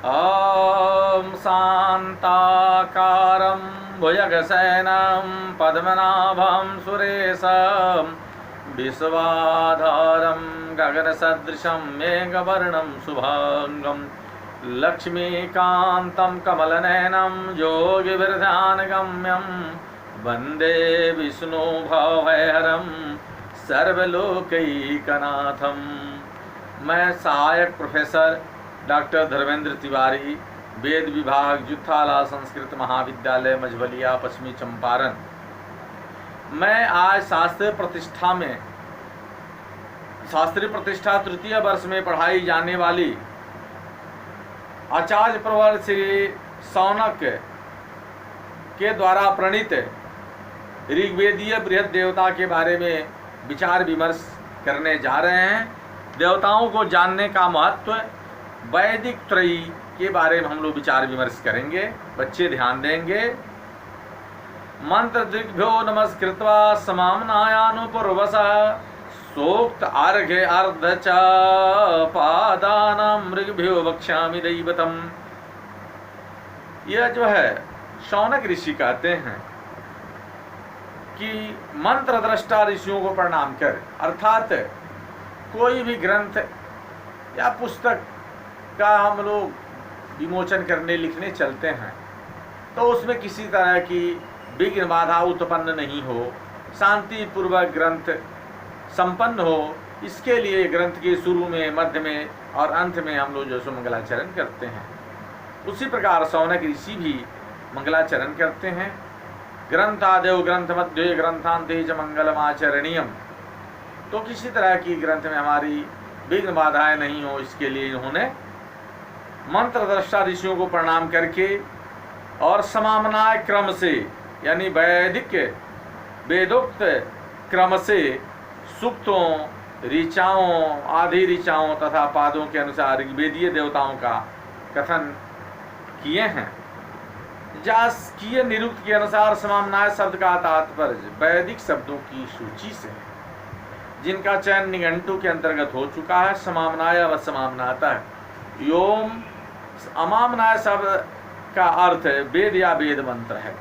ॐ शान्ताकारं भुजगशयनं पद्मनाभं सुरेशं विश्वाधारं गगनसदृशं मेघवर्णं शुभांगं लक्ष्मीकान्तं कमलनयनं योगिविरध्यानगम्यं वन्दे विष्णुभवभयहरं सर्वलोकैकनाथं। मैं सहायक प्रोफेसर डॉक्टर धर्मेंद्र तिवारी, वेद विभाग, जुत्थाला संस्कृत महाविद्यालय, मझवलिया, पश्चिमी चंपारण। मैं आज शास्त्रीय प्रतिष्ठा तृतीय वर्ष में पढ़ाई जाने वाली आचार्य प्रवर श्री शौनक के द्वारा प्रणीत ऋग्वेदीय बृहद देवता के बारे में विचार विमर्श करने जा रहे हैं। देवताओं को जानने का महत्व, वैदिक त्रयी के बारे में हम लोग विचार विमर्श करेंगे। बच्चे ध्यान देंगे। मंत्र दिग्भ्यो नमस्कृत्वा समाम्नायानुपूर्वसः सोक्त अर्घ्य अर्ध च पादानां मृगभ्यो वक्ष्यामि दैवतम। यह जो है शौनक ऋषि कहते हैं कि मंत्र दृष्टा ऋषियों को प्रणाम कर, अर्थात कोई भी ग्रंथ या पुस्तक का हम लोग विमोचन करने लिखने चलते हैं तो उसमें किसी तरह की विघ्न बाधा उत्पन्न नहीं हो, शांतिपूर्वक ग्रंथ संपन्न हो, इसके लिए ग्रंथ के शुरू में, मध्य में और अंत में हम लोग जो सो मंगलाचरण करते हैं। उसी प्रकार शौनक ऋषि भी मंगलाचरण करते हैं। ग्रंथादेव ग्रंथ मध्य ग्रंथांते च मंगलमाचरणीयम। तो किसी तरह की ग्रंथ में हमारी विघ्न बाधाएं नहीं हो, इसके लिए इन्होंने मंत्र दृष्टा ऋषियों को प्रणाम करके और समामनाय क्रम से, यानी वैदिक वेदोक्त क्रम से सूक्तों, ऋचाओं, आधि ऋचाओं तथा पादों के अनुसार ऋग्वेदीय देवताओं का कथन किए हैं। जास्कीय निरुक्त के अनुसार समामनाय शब्द का तात्पर्य वैदिक शब्दों की सूची से है, जिनका चयन निघंटु के अंतर्गत हो चुका है। समामनाय व समामनाता है। योम अमामनाय शब्द का अर्थ वेद या वेद मंत्र है।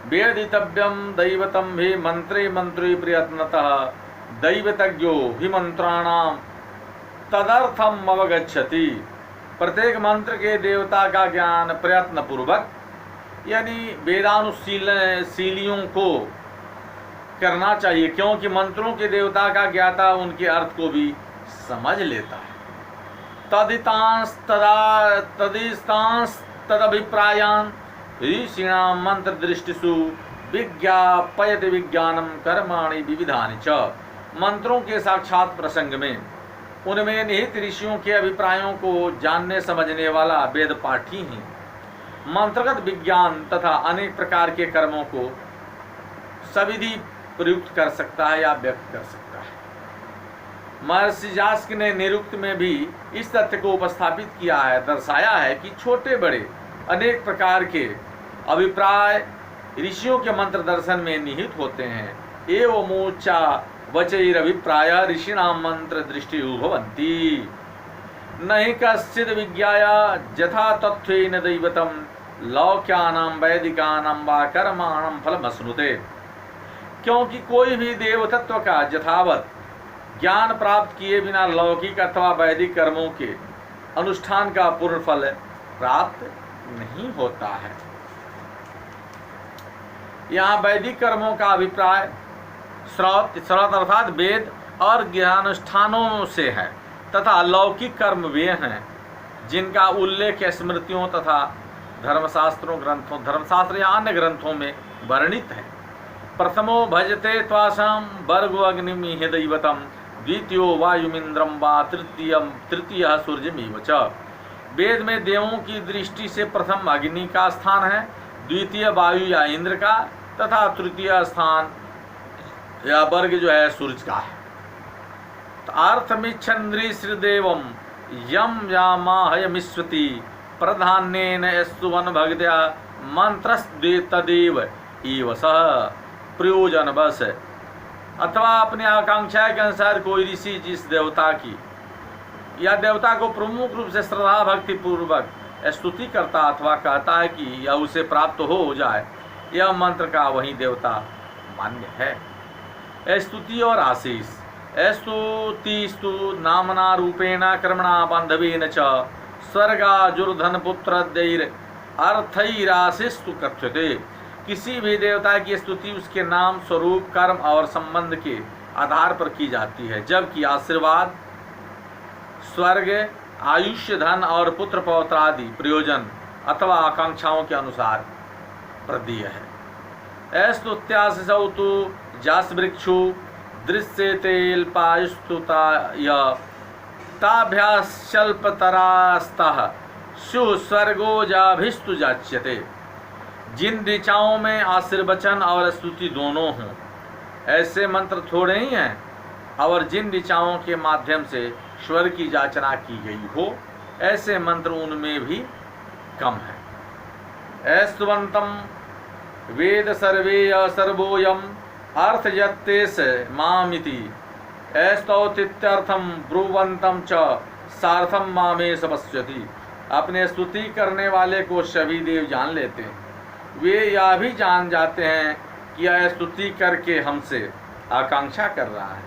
वेदितव्यम दैवतम भी मंत्रे मंत्री प्रयत्नतः दैवतज्ञो भी मंत्राणाम तदर्थम अवगच्छति। प्रत्येक मंत्र के देवता का ज्ञान प्रयत्न पूर्वक, यानी वेदानुशीलियों को करना चाहिए, क्योंकि मंत्रों के देवता का ज्ञाता उनके अर्थ को भी समझ लेता है। तदिस्तांस तदभिप्रायान ऋषीणां मंत्र दृष्टिषु विज्ञापयति विज्ञानम कर्माणि विविधानि च। मंत्रों के साक्षात प्रसंग में उनमें निहित ऋषियों के अभिप्रायों को जानने समझने वाला वेद पाठी ही मंत्रगत विज्ञान तथा अनेक प्रकार के कर्मों को सविधि प्रयुक्त कर सकता है या व्यक्त कर सकता है। महर्षि यास्क ने निरुक्त में भी इस तथ्य को उपस्थापित किया है, दर्शाया है कि छोटे बड़े अनेक प्रकार के अभिप्राय ऋषियों के मंत्र दर्शन में निहित होते हैं। एवमोचा वचैरभिप्राय ऋषीणां मंत्र दृष्टि भवन्ति नहि कश्चिद् विज्ञाया यथा तत्त्वेन दैवतं लौक्यानां वैदिकानां वा कर्माणां फलमश्नुते। क्योंकि कोई भी देव तत्व का यथावत ज्ञान प्राप्त किए बिना लौकिक अथवा वैदिक कर्मों के अनुष्ठान का पूर्ण फल प्राप्त नहीं होता है। यहाँ वैदिक कर्मों का अभिप्राय श्रौत अर्थात वेद और ज्ञानुष्ठानों से है, तथा लौकिक कर्म वे हैं जिनका उल्लेख स्मृतियों तथा धर्मशास्त्र या अन्य ग्रंथों में वर्णित है। प्रथमो भजते त्वासां वर्गो अग्निमिह दैवतम, द्वितीयो वायुमिंद्रम वा तृतीय सूर्यमिव च। वेद में देवों की दृष्टि से प्रथम अग्नि का स्थान है, द्वितीय वायु या इंद्र का, तथा तृतीय स्थान या वर्ग जो है सूर्य का है। तो अर्थमिच्छन्द्री श्रीदेवम यम यामाहयमिष्वति प्रधान्येन यस्तुवन भगद्या मंत्रस्दे तदेव एव सह प्रयोजन बस। अथवा अपनी आकांक्षा के अनुसार कोई ऋषि जिस देवता की या देवता को प्रमुख रूप से श्रद्धा भक्ति पूर्वक स्तुति करता अथवा कहता है कि यह उसे प्राप्त हो जाए, यह मंत्र का वही देवता मान्य है। स्तुति और आशीष। स्तुतिस्तु नामना रूपेण कर्मणा बांधवेन च स्वर्गाजुर्धन पुत्रदैर अर्थैराशिस्तु कथ्यते। किसी भी देवता की स्तुति उसके नाम, स्वरूप, कर्म और संबंध के आधार पर की जाती है, जबकि आशीर्वाद स्वर्ग, आयुष्य, धन और पुत्र पौत्र आदि प्रयोजन अथवा आकांक्षाओं के अनुसार प्रदीय है। स्तुत्यासौ तु जासवृक्षु दृश्यतेऽल्पायुस्तुताय ताभ्याश्चल्पतरास्तः स्युः स्वर्गो जाभिस्तु जाच्यते। जिन ऋचाओं में आशीर्वचन और स्तुति दोनों हों, ऐसे मंत्र थोड़े ही हैं, और जिन ऋचाओं के माध्यम से स्वर्ग की याचना की गई हो, ऐसे मंत्र उनमें भी कम है। स्तुवंतम वेद सर्वे सर्वोयम अर्थयत्तेस मामिति स्तौतित्यर्थम ब्रुवंतम च सार्थम मामेश पश्यति। अपने स्तुति करने वाले को सभी देव जान लेते हैं, वे यह भी जान जाते हैं कि यह स्तुति करके हमसे आकांक्षा कर रहा है।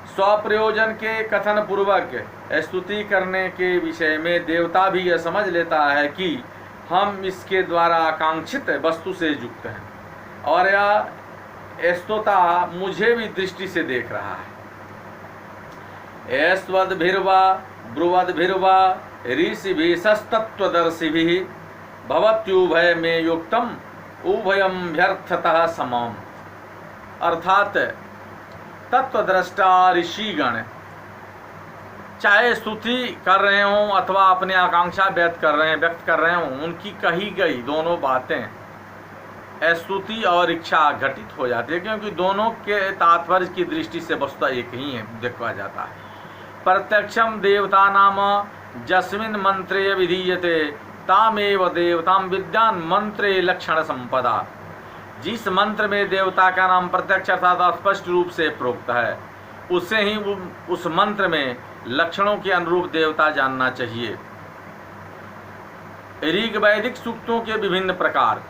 स्वप्रयोजन के कथन पूर्वक स्तुति करने के विषय में देवता भी यह समझ लेता है कि हम इसके द्वारा आकांक्षित वस्तु से युक्त हैं, और यह स्तोता मुझे भी दृष्टि से देख रहा है। एस्वद्भिर्वा ब्रुवद्भिर्वा ऋषिभिस्तत्त्वदर्शिभिः भवत्युभय में युक्तम उभयम व्यर्थतः समम। अर्थात तत्वद्रष्टा ऋषिगण चाहे स्तुति कर रहे हों अथवा अपनी आकांक्षा व्यक्त कर रहे हों, उनकी कही गई दोनों बातें स्तुति और इच्छा घटित हो जाती है, क्योंकि दोनों के तात्पर्य की दृष्टि से वस्तुतः एक ही है, देखा जाता है। प्रत्यक्षम देवता नाम जस्मिन् मंत्रे विधीयते तामेव देवताम विद्यान मंत्रे लक्षण संपदा। जिस मंत्र में देवता का नाम प्रत्यक्ष अर्थात स्पष्ट रूप से प्रोक्त है, उसे ही उस मंत्र में लक्षणों के अनुरूप देवता जानना चाहिए। ऋग वैदिक सूक्तों के विभिन्न प्रकार।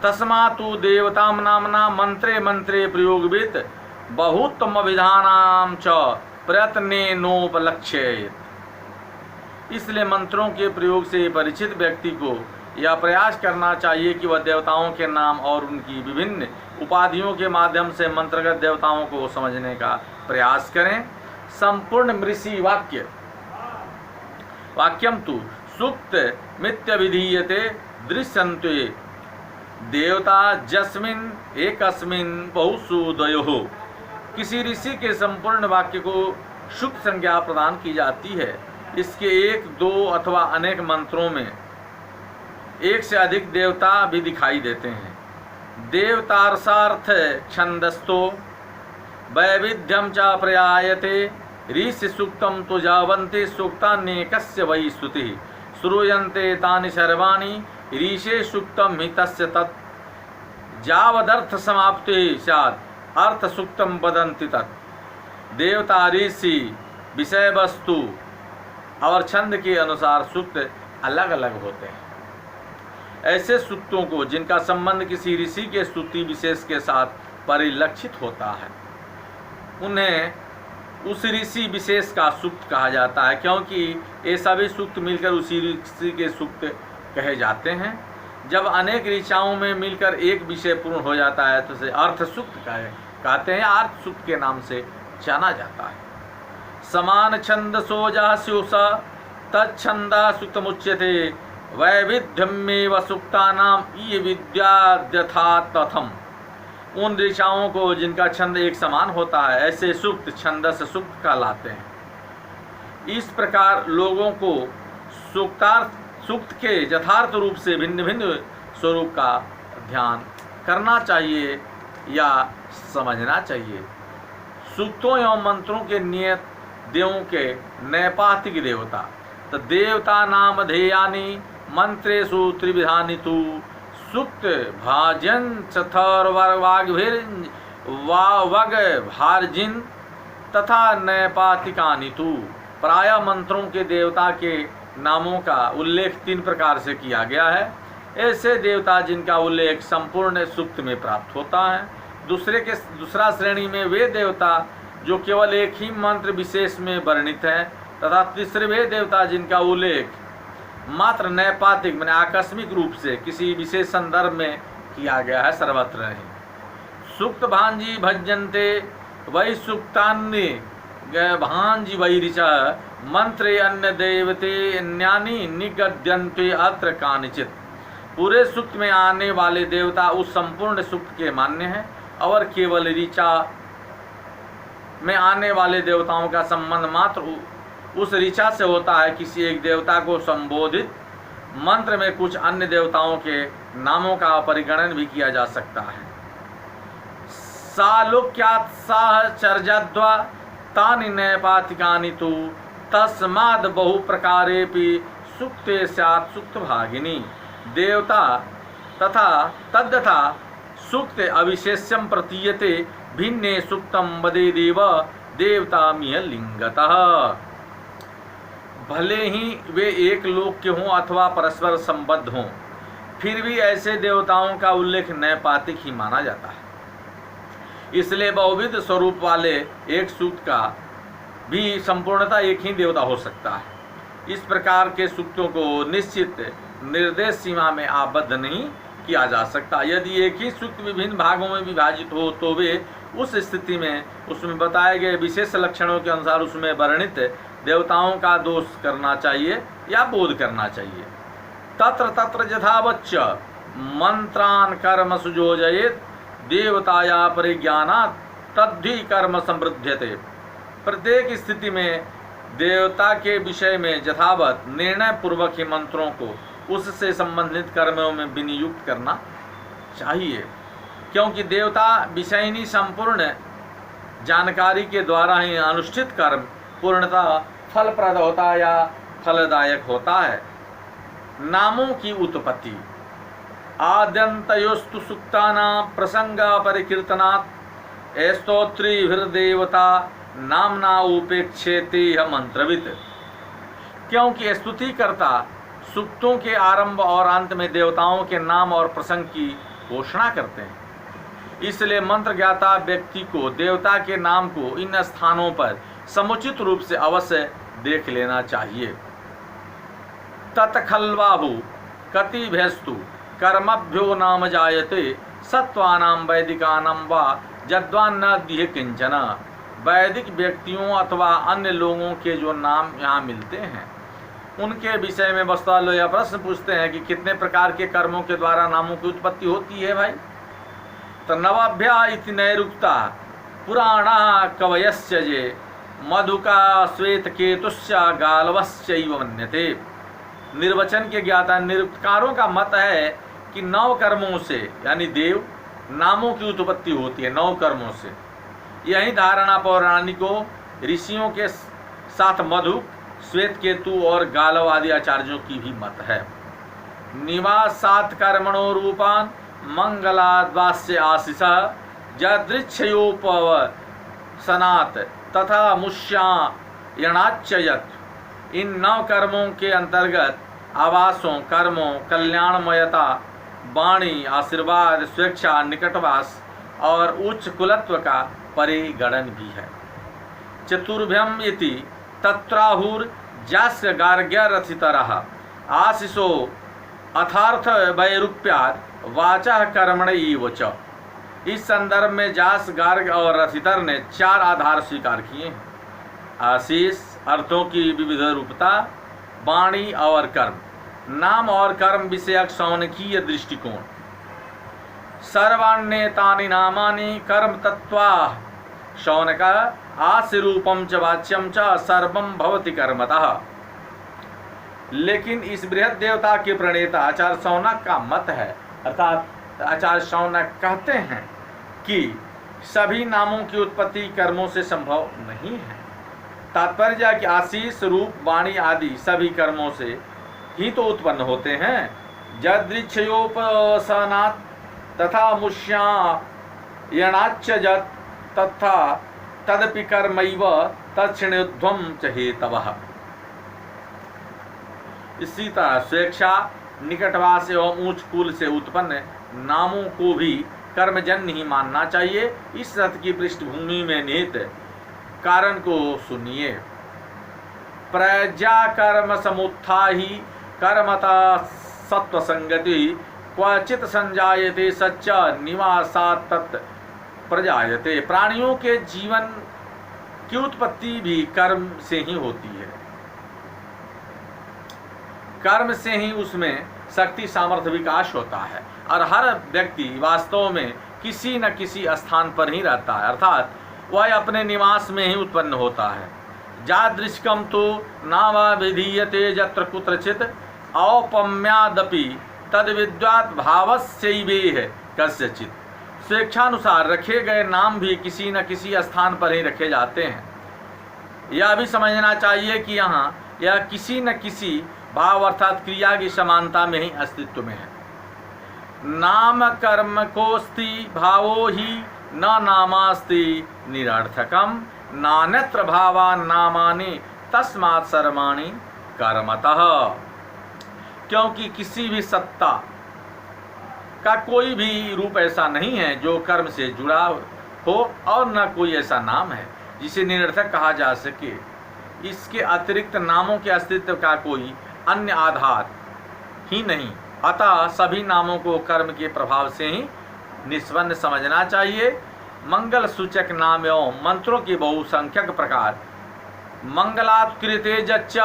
तस्मातु देवताम नामना मंत्रे मंत्रे प्रयोगवित बहुत्तम विधानाम च प्रयत्नेनोपलक्ष्येत। इसलिए मंत्रों के प्रयोग से परिचित व्यक्ति को यह प्रयास करना चाहिए कि वह देवताओं के नाम और उनकी विभिन्न उपाधियों के माध्यम से मंत्रगत देवताओं को समझने का प्रयास करें। संपूर्ण मृषि वाक्यम तु सूक्त मित्य विधीयते दृश्यन्ते देवता जस्मिन एकस्मिन बहुसुदयो। किसी ऋषि के संपूर्ण वाक्य को शुभ संज्ञा प्रदान की जाती है। इसके एक, दो अथवा अनेक मंत्रों में एक से अधिक देवता भी दिखाई देते हैं। देवतार्सार्थ छंदस्तो वैविध्यम च प्रयायते ऋषि सूक्तम तो जावन्ते सूक्तान्येकस्य वै स्तुति श्रूयन्ते तानि सर्वाणि ऋषे सूक्तम हि तस्य तत् जावदर्थ समाप्ति स्यात् अर्थ सूक्तम वदन्ति तत्। देवता, ऋषि, विषय वस्तु और छंद के अनुसार सूक्त अलग अलग होते हैं। ऐसे सूक्तों को जिनका संबंध किसी ऋषि के स्तुति विशेष के साथ परिलक्षित होता है, उन्हें उस ऋषि विशेष का सूक्त कहा जाता है, क्योंकि ये सभी सूक्त मिलकर उसी ऋषि के सूक्त कहे जाते हैं। जब अनेक ऋचाओं में मिलकर एक विषय पूर्ण हो जाता है तो उसे अर्थ सूक्त कहते हैं, अर्थ सूक्त के नाम से जाना जाता है। समान छंद सोजा स्युषा तच्छंदा सूक्तमुच्यते वैविध्यमेव सूक्तानाम ये विद्याद्यथा तथम। उन ऋचाओं को जिनका छंद एक समान होता है, ऐसे सूक्त छंदस सूक्त कहलाते हैं। इस प्रकार लोगों को सूक्त के यथार्थ रूप से भिन्न भिन्न स्वरूप का ध्यान करना चाहिए या समझना चाहिए। सूक्तों एवं मंत्रों के नियत देवों के नैपातिक देवता। तो देवता नाम ध्येयानि मंत्रेषु त्रिविधानि तु सूक्त भाजन चथर्वाग्भिर्वावग भारजिन तथा नैपातिकानि तु। प्रायः मंत्रों के देवता के नामों का उल्लेख 3 प्रकार से किया गया है। ऐसे देवता जिनका उल्लेख संपूर्ण सूक्त में प्राप्त होता है। दूसरा श्रेणी में वे देवता जो केवल एक ही मंत्र विशेष में वर्णित है, तथा तीसरे वे देवता जिनका उल्लेख मात्र नैपातिक माने आकस्मिक रूप से किसी विशेष संदर्भ में किया गया है, सर्वत्र नहीं। सूक्त भांजी भजन्ते वै सूक्तान्य भांजी वै ऋचा मंत्रे अन्य देवते अन्यानि निगद्यन्ते अत्र कानिचित। पूरे सूक्त में आने वाले देवता उस संपूर्ण सूक्त के मान्य हैं और केवल ऋचा में आने वाले देवताओं का संबंध मात्र उस ऋचा से होता है। किसी एक देवता को संबोधित मंत्र में कुछ अन्य देवताओं के नामों का परिगणन भी किया जा सकता है। सालोक्यात् साहचर्याद्वा तानि नैपातिकानि तु तस्माद् बहु प्रकारेपि सूक्ते स्यात् सूक्त भागिनी। देवता तथा तद्यथा सूक्ते अविशेष्यं प्रतीयते भिन्ने सूक्तं वदेदेव देवतामिह लिंगतः। भले ही वे एक लोक के हों अथवा परस्पर संबद्ध हों, फिर भी ऐसे देवताओं का उल्लेख नैपातिक ही माना जाता है। इसलिए बहुविध स्वरूप वाले एक सूक्त का भी संपूर्णतः एक ही देवता हो सकता है। इस प्रकार के सूक्तों को निश्चित निर्देश सीमा में आबद्ध नहीं किया जा सकता। यदि एक ही सूक्त विभिन्न भागों में विभाजित हो तो वे उस स्थिति में उसमें बताए गए विशेष लक्षणों के अनुसार उसमें वर्णित देवताओं का दोष करना चाहिए या बोध करना चाहिए। तत्र तत्र यथावच्च मंत्रान कर्म सुयोजयेत देवताया परिज्ञानात् तद्धि कर्म समृद्ध्यते। प्रत्येक स्थिति में देवता के विषय में यथावत निर्णय पूर्वक ही मंत्रों को उससे संबंधित कर्मों में विनियुक्त करना चाहिए, क्योंकि देवता विषयनी संपूर्ण जानकारी के द्वारा ही अनुष्ठित कर्म पूर्णतः फलप्रद होता है या फलदायक होता है। नामों की उत्पत्ति आद्यन्तयोस्तु सूक्तानां प्रसंग परिकीर्तनात् स्तोत्रीभिर्देवता नामना उपेक्षेते यह मंत्रविद। क्योंकि स्तुतिकर्ता सूक्तों के आरंभ और अंत में देवताओं के नाम और प्रसंग की घोषणा करते हैं, इसलिए मंत्र ज्ञाता व्यक्ति को देवता के नाम को इन स्थानों पर समुचित रूप से अवश्य देख लेना चाहिए। तत्खल्वाहु कतिभ्यस्तु कर्मभ्यो नाम जायते सत्वानां वैदिकानां वा यद्वान्न दिह किंचन। वैदिक व्यक्तियों अथवा अन्य लोगों के जो नाम यहाँ मिलते हैं उनके विषय में वस्तुतः लोग यह प्रश्न पूछते हैं कि कितने प्रकार के कर्मों के द्वारा नामों की उत्पत्ति होती है भाई। तो नवाभ्या इति नैरुक्ता पुराणा कवयस्य जे मधुका श्वेत केतुश्च गालवश्चैव मन्यते। निर्वचन के ज्ञाता निरुक्तकारों का मत है कि 9 कर्मों से यानी देव नामों की उत्पत्ति होती है, 9 कर्मों से। यही धारणा पौराणिकों ऋषियों के साथ मधु श्वेत केतु और गालव आदि आचार्यों की भी मत है। निवासात् कर्मणो रूपान मंगलाद्वास्य आशीष यदृच्छयोपवसनात् तथा मुष्यायणाच्चयत्। इन 9 कर्मों के अंतर्गत आवासों, कर्मों, कल्याणमयता, वाणी, आशीर्वाद, स्वेच्छा, निकटवास और उच्च कुलत्व का परिगणन भी है। चतुर्भ्यम इति तत्राहुर जास्य गार्ग्य रथितरः आशिषो अथार्थ वैरूप्याद वाचा कर्मणैव च। इस संदर्भ में जास, गार्ग और रथितर ने 4 आधार स्वीकार किए हैं। आशीष अर्थों की विविध रूपता, वाणी और कर्म, नाम और कर्म विषयक शौनकीय दृष्टिकोण। सर्वाण्येतानि नामानि कर्म तत्वा शौनक आशिरूपम च वाच्यम च सर्वम भवति कर्मतः। लेकिन इस बृहद देवता के प्रणेता आचार्य शौनक का मत है, अर्थात आचार्य शौनक कहते हैं कि सभी नामों की उत्पत्ति कर्मों से संभव नहीं है। तात्पर्य कि आशीष, रूप, वाणी आदि सभी कर्मों से ही तो उत्पन्न होते हैं। यदृच्छयोपसनात् तथा मुष्यायणाच्च तथा तदपि कर्मैव तत्क्षणोध्वं च हेतवः। इसी तरह स्वेच्छा निकटवास एवं ऊंच कुल से उत्पन्न नामों को भी कर्मजन्य ही मानना चाहिए। इस अर्थ की पृष्ठभूमि में निहित कारण को सुनिए। प्रज्ञा कर्म समुत्थाहि कर्मता सत्व संगति क्वचित संजायते सच्च निवासात् तत् प्रजायते। प्राणियों के जीवन की उत्पत्ति भी कर्म से ही होती है। कर्म से ही उसमें शक्ति सामर्थ्य विकास होता है और हर व्यक्ति वास्तव में किसी न किसी स्थान पर ही रहता है, अर्थात वह अपने निवास में ही उत्पन्न होता है। जादृशकम तो नावा विधीयते यत्र कुत्रचित औपम्यादपि तद विद्वात् भावस्यैवेह कस्यचित्। स्वेच्छानुसार रखे गए नाम भी किसी न किसी स्थान पर ही रखे जाते हैं। यह भी समझना चाहिए कि यहाँ यह किसी न किसी भाव अर्थात क्रिया की समानता में ही अस्तित्व में है। नाम कर्म कोस्ति भावो ही न नामास्ति निरर्थकम नान्यत्र भावा नामानि तस्मात् सर्वाणि कर्मतः। क्योंकि किसी भी सत्ता का कोई भी रूप ऐसा नहीं है जो कर्म से जुड़ा हो और न कोई ऐसा नाम है जिसे निरर्थक कहा जा सके। इसके अतिरिक्त नामों के अस्तित्व का कोई अन्य आधार ही नहीं। अतः सभी नामों को कर्म के प्रभाव से ही निष्पन्न समझना चाहिए। मंगल सूचक नाम एवं मंत्रों के बहुसंख्यक प्रकार मंगलात्कृते जच्च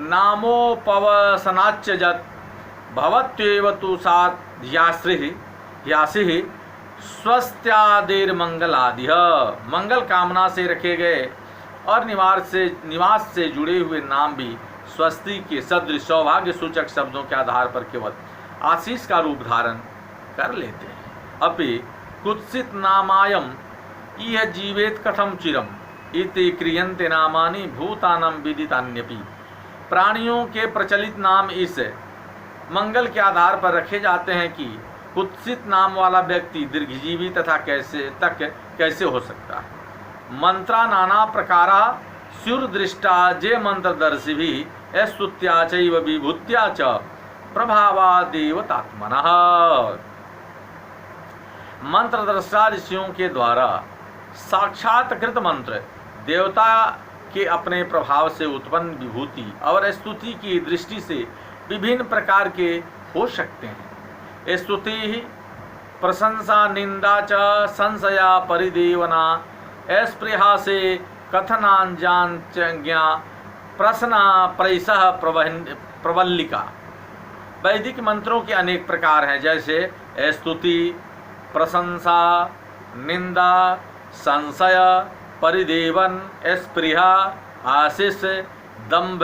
नामोपवसनाच्च जत् भवत्येव तु सात् यासिः स्वस्त्यादिर्मंगलादिह। मंगल कामना से रखे गए और निवास से जुड़े हुए नाम भी स्वस्ति के सदृश सौभाग्य सूचक शब्दों के आधार पर केवल आशीष का रूप धारण कर लेते हैं। अपि कुत्सित नामायम इह जीवेत कथम चिरम इति क्रियन्ते नामानि भूतानां विदितान्यपि। प्राणियों के प्रचलित नाम इस मंगल के आधार पर रखे जाते हैं कि कुत्सित नाम वाला व्यक्ति दीर्घजीवी तथा कैसे हो सकता है। मंत्रा नाना प्रकारा स्युर्दृष्टा जे मंत्रदर्शी भी स्तुत्या चैव विभूत्या च प्रभावादेवतात्मनः। मंत्रदृष्टा ऋषियों के द्वारा साक्षात्कृत मंत्र देवता के अपने प्रभाव से उत्पन्न विभूति और स्तुति की दृष्टि से विभिन्न प्रकार के हो सकते हैं। स्तुति प्रशंसा निंदा च संशया परिदेवना स्पृहा से कथनांजान्या प्रश्ना प्रैसः प्रवल्लिका। वैदिक मंत्रों के अनेक प्रकार हैं, जैसे स्तुति, प्रशंसा, निंदा, संशय, परिदेवन, स्पृहा, आशीष, दंभ,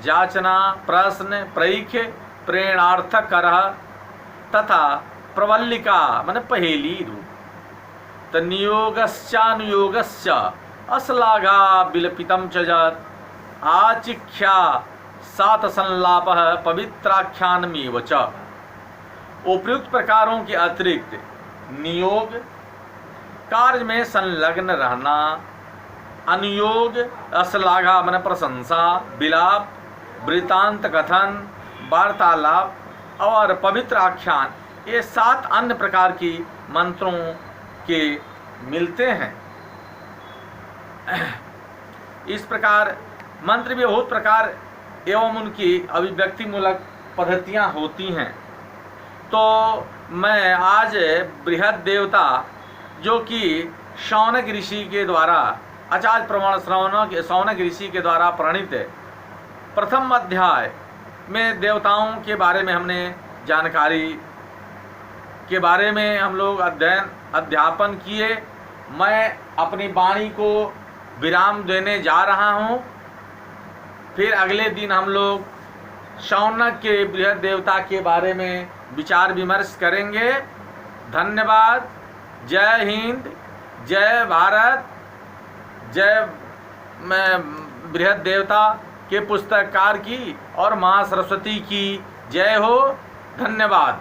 जाचना, प्रश्न, प्रैख्य, प्रेरणार्थकरः तथा प्रवल्लिका माने पहेली रूप। तनियोगश्चानुयोगश्च अश्लाघा विलपितं च जत् आचिख्या सात संलापः पवित्राख्यानमेव च। उपयुक्त प्रकारों के अतिरिक्त नियोग कार्य में संलग्न रहना, अनुयोग अश्लाघा माने प्रशंसा, विलाप, वृतांत कथन, वार्तालाप और पवित्र आख्यान, ये 7 अन्य प्रकार की मंत्रों के मिलते हैं। इस प्रकार मंत्र भी बहुत प्रकार एवं उनकी अभिव्यक्ति मूलक पद्धतियाँ होती हैं। तो मैं आज बृहद देवता जो कि शौनक ऋषि के द्वारा आचार्य प्रमाण शौनक ऋषि के द्वारा प्रणीत प्रथम अध्याय में देवताओं के बारे में हमने जानकारी के बारे में हम लोग अध्यापन किए। मैं अपनी वाणी को विराम देने जा रहा हूँ। फिर अगले दिन हम लोग शौनक के बृहद देवता के बारे में विचार विमर्श करेंगे। धन्यवाद। जय हिंद, जय भारत, जय बृहद देवता के पुस्तककार की और माँ सरस्वती की जय हो। धन्यवाद।